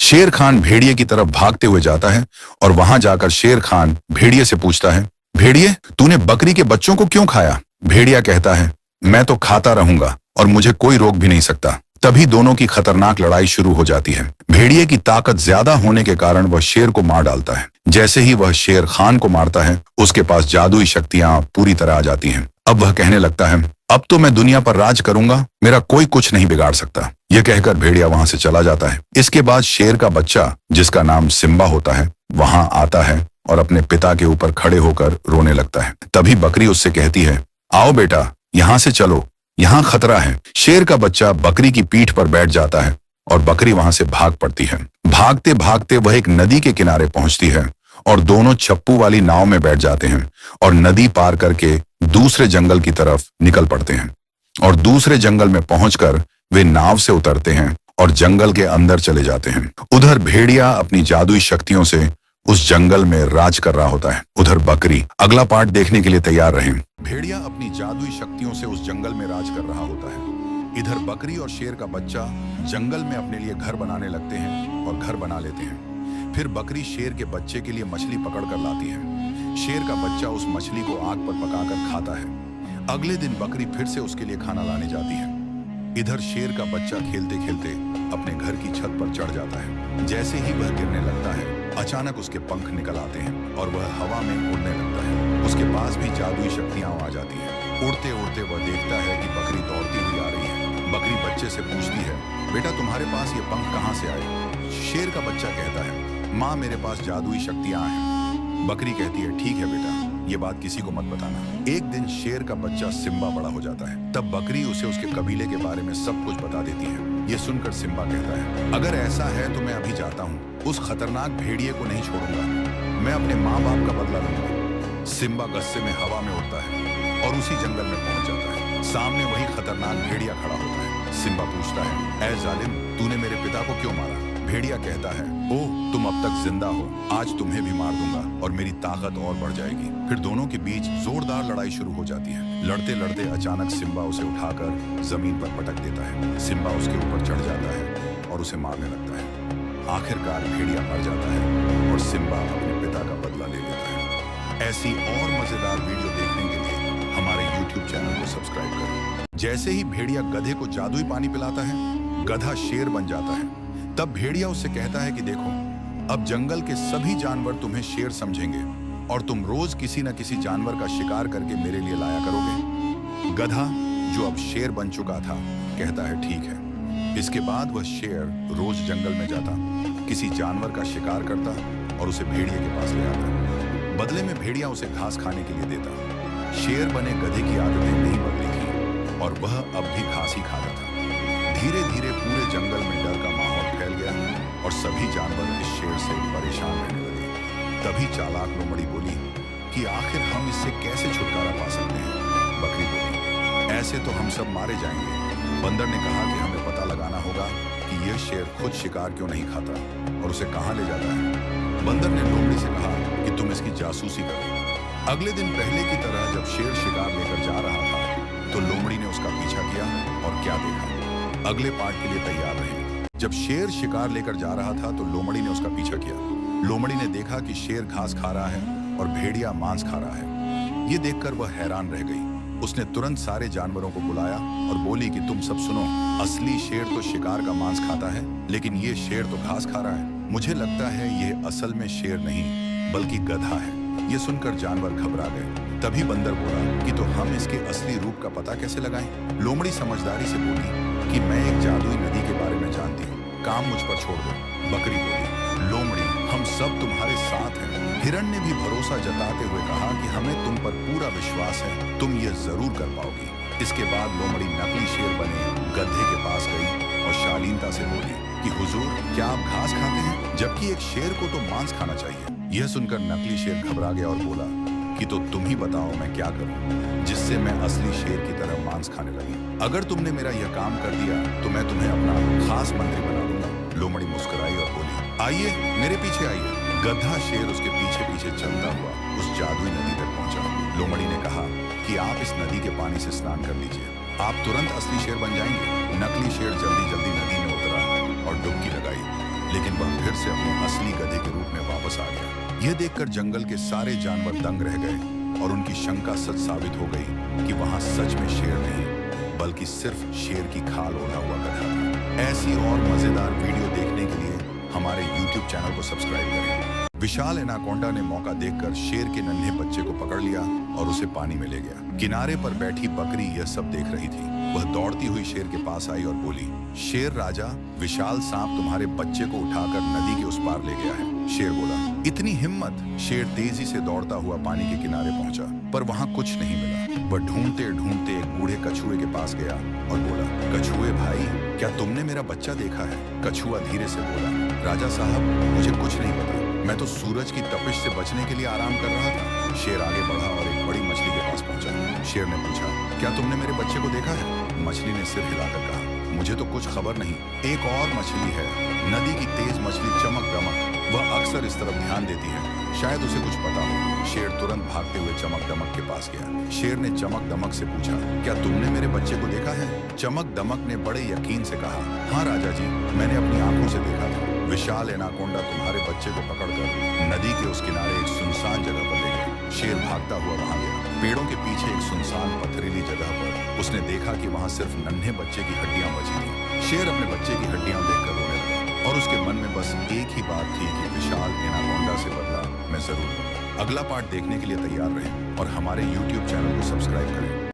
शेर खान भेड़िए की तरफ भागते हुए जाता है और वहां जाकर शेर खान भेड़िए से पूछता है, भेड़िए, तूने बकरी के बच्चों को क्यों खाया? भेड़िया कहता है, मैं तो खाता रहूंगा और मुझे कोई रोक भी नहीं सकता। तभी दोनों की खतरनाक लड़ाई शुरू हो जाती है। भेड़िए की ताकत ज्यादा होने के कारण वह शेर को मार डालता है। जैसे ही वह शेर खान को मारता है, उसके पास जादुई शक्तियां पूरी तरह आ जाती हैं। अब वह कहने लगता है, अब तो मैं दुनिया पर राज करूंगा, मेरा कोई कुछ नहीं बिगाड़ सकता। यह कहकर भेड़िया वहां से चला जाता है। इसके बाद शेर का बच्चा, जिसका नाम सिम्बा होता है, वहां आता है और अपने पिता के ऊपर खड़े होकर रोने लगता है। तभी बकरी उससे कहती है, आओ बेटा, यहाँ से चलो, यहाँ खतरा है। शेर का बच्चा बकरी की पीठ पर बैठ जाता है और बकरी वहां से भाग पड़ती है। भागते भागते वह एक नदी के किनारे पहुंचती है और दोनों चप्पू वाली नाव में बैठ जाते हैं और नदी पार करके दूसरे जंगल की तरफ निकल पड़ते हैं। और दूसरे जंगल में पहुंचकर वे नाव से उतरते हैं और जंगल के अंदर चले जाते हैं। उधर भेड़िया अपनी जादुई शक्तियों से उस जंगल में राज कर रहा होता है। उधर बकरी। अगला पार्ट देखने के लिए तैयार रहें। भेड़िया अपनी जादुई शक्तियों से उस जंगल में राज कर रहा होता है। इधर बकरी और शेर का बच्चा जंगल में अपने लिए घर बनाने लगते हैं और घर बना लेते हैं। फिर बकरी शेर के बच्चे के लिए मछली पकड़ कर लाती है। शेर का बच्चा उस मछली को आग पर पकाकर खाता है। अगले दिन बकरी फिर से उसके लिए खाना लाने जाती है। इधर शेर का बच्चा खेलते खेलते अपने घर की छत पर चढ़ जाता है। जैसे ही वह गिरने लगता है, अचानक उसके पंख निकल आते हैं और वह हवा में उड़ने लगता है। उसके पास भी जादुई शक्तियां आ जाती हैं। उड़ते उड़ते वह देखता है कि बकरी दौड़ती हुई आ रही है। बकरी बच्चे से पूछती है, बेटा, तुम्हारे पास ये पंख कहाँ से आए? शेर का बच्चा कहता है, माँ, मेरे पास जादुई शक्तियां हैं। बकरी कहती है, ठीक है बेटा, ये बात किसी को मत बताना। एक दिन शेर का बच्चा सिम्बा बड़ा हो जाता है। तब बकरी उसे उसके कबीले के बारे में सब कुछ बता देती है। ये सुनकर सिम्बा कहता है, अगर ऐसा है तो मैं अभी जाता हूँ। उस खतरनाक भेड़िए को नहीं छोड़ूंगा। मैं अपने माँ बाप का बदला लूंगा। सिम्बा गुस्से में हवा में उड़ता है और उसी जंगल में पहुंच जाता है। सामने वही खतरनाक भेड़िया खड़ा होता है। सिम्बा पूछता है, ऐ जालिम, तूने मेरे पिता को क्यों मारा? भेड़िया कहता है, ओह, तुम अब तक जिंदा हो, आज तुम्हें भी मार दूंगा और मेरी ताकत और बढ़ जाएगी। फिर दोनों के बीच जोरदार लड़ाई शुरू हो जाती है। लड़ते लड़ते अचानक सिम्बा उसे उठाकर जमीन पर पटक देता है। सिम्बा उसके ऊपर चढ़ जाता है और उसे मारने लगता है। आखिरकार भेड़िया मर जाता है और सिम्बा अपने पिता का बदला ले लेता है। ऐसी और मजेदार वीडियो देखने के लिए हमारे YouTube चैनल को सब्सक्राइब करें। जैसे ही भेड़िया गधे को जादुई पानी पिलाता है, गधा शेर बन जाता है। तब भेड़िया उससे कहता है कि देखो, अब जंगल के सभी जानवर तुम्हें शेर समझेंगे और तुम रोज किसी न किसी जानवर का शिकार करके मेरे लिए लाया करोगे। गधा, जो अब शेर बन चुका था, कहता है ठीक है। इसके बाद वह शेर रोज जंगल में जाता, किसी जानवर का शिकार करता और उसे भेड़िए के पास ले आता। बदले में भेड़िया उसे घास खाने के लिए देता। शेर बने गधे की आदतें नहीं बदली थी और वह अब भी घास ही खाता था। धीरे धीरे पूरे जंगल में डर का माहौल फैल गया और सभी जानवर इस शेर से परेशान रहने लगे। तभी चालाक लोमड़ी बोली कि आखिर हम इससे कैसे छुटकारा पा सकते हैं? बकरी बोली, ऐसे तो हम सब मारे जाएंगे। बंदर ने कहा कि हमें पता लगाना होगा कि यह शेर खुद शिकार क्यों नहीं खाता और उसे कहाँ ले जाता है। बंदर ने लोमड़ी से कहा कि तुम इसकी जासूसी करो। अगले दिन पहले की तरह जब शेर शिकार लेकर जा रहा था, तो लोमड़ी ने उसका पीछा किया और क्या देखा, अगले पार्ट के लिए तैयार रहे। जब शेर शिकार लेकर जा रहा था तो लोमड़ी ने उसका पीछा किया। लोमड़ी ने देखा कि शेर घास खा रहा है और भेड़िया मांस खा रहा है। ये देखकर वह हैरान रह गई। उसने तुरंत सारे जानवरों को बुलाया और बोली कि तुम सब सुनो, असली शेर तो शिकार का मांस खाता है, लेकिन ये शेर तो घास खा रहा है। मुझे लगता है ये असल में शेर नहीं बल्कि गधा है। ये सुनकर जानवर घबरा गए। तभी बंदर बोला कि तो हम इसके असली रूप का पता कैसे लगाएं? लोमड़ी समझदारी से बोली कि मैं एक जादुई नदी के बारे में जानती हूँ, काम मुझ पर छोड़ दो। बकरी बोली, लोमड़ी, हम सब तुम्हारे साथ हैं। हिरण ने भी भरोसा जताते हुए कहा कि हमें तुम पर पूरा विश्वास है, तुम ये जरूर कर पाओगी। इसके बाद लोमड़ी नकली शेर बने गधे के पास गई और शालीनता से बोली कि हुजूर, क्या आप घास खाते हैं? जबकि एक शेर को तो मांस खाना चाहिए। यह सुनकर नकली शेर घबरा गया और बोला कि तो तुम ही बताओ मैं क्या करूं जिससे मैं असली शेर की तरह मांस खाने लगी। अगर तुमने मेरा यह काम कर दिया तो मैं तुम्हें अपना खास मंत्री बना दूंगा। लोमड़ी मुस्कुराई और बोली, आइए मेरे पीछे आइए। गधा शेर उसके पीछे पीछे चलता हुआ उस जादुई नदी तक पहुंचा। लोमड़ी ने कहा कि आप इस नदी के पानी से स्नान कर लीजिए, आप तुरंत असली शेर बन जाएंगे। नकली शेर जल्दी जल्दी नदी में उतरा और डुबकी लगाई, लेकिन वह फिर से अपने असली गधे के रूप में वापस आ गया। यह देखकर जंगल के सारे जानवर दंग रह गए और उनकी शंका सच साबित हो गई कि वहां सच में शेर नहीं बल्कि सिर्फ शेर की खाल ओढ़ा हुआ गधा था। ऐसी और मजेदार वीडियो देखने के लिए हमारे YouTube चैनल को सब्सक्राइब करें। विशाल एनाकोंडा ने मौका देखकर शेर के नन्हे बच्चे को पकड़ लिया और उसे पानी में ले गया। किनारे पर बैठी बकरी यह सब देख रही थी। वह दौड़ती हुई शेर के पास आई और बोली, शेर राजा, विशाल सांप तुम्हारे बच्चे को उठाकर नदी के उस पार ले गया है। शेर बोला, इतनी हिम्मत? शेर तेजी से दौड़ता हुआ पानी के किनारे पहुंचा, पर वहां कुछ नहीं मिला। वह ढूंढते ढूंढते एक बूढ़े कछुए के पास गया और बोला, कछुए भाई, क्या तुमने मेरा बच्चा देखा है? कछुआ धीरे से बोला, राजा साहब, मुझे कुछ नहीं पता, मैं तो सूरज की तपिश से बचने के लिए आराम कर रहा था। शेर आगे बढ़ा और एक बड़ी मछली के पास पहुंचा। शेर ने पूछा, क्या तुमने मेरे बच्चे को देखा है? मछली ने सिर हिलाकर कहा, मुझे तो कुछ खबर नहीं। एक और मछली है, नदी की तेज मछली चमक दमक, वह अक्सर इस तरफ ध्यान देती है, शायद उसे कुछ पता हो। शेर तुरंत भागते हुए चमक दमक के पास गया। शेर ने चमक दमक से पूछा, क्या तुमने मेरे बच्चे को देखा है? चमक दमक ने बड़े यकीन से कहा, हाँ राजा जी, मैंने अपनी आंखों से देखा था। विशाल एनाकोंडा तुम्हारे बच्चे को पकड़कर नदी के उस किनारे एक सुनसान जगह पर ले गया। शेर भागता हुआ वहां गया। पेड़ों के पीछे एक सुनसान पथरीली जगह पर उसने देखा कि वहां सिर्फ नन्हे बच्चे की हड्डियां बची थी। शेर अपने बच्चे की हड्डियां देखकर रोने लगा और उसके मन में बस एक ही बात थी कि विशाल एनाकोंडा से बदला मैं जरूर लूंगा। अगला पार्ट देखने के लिए तैयार रहें और हमारे YouTube चैनल को सब्सक्राइब करें।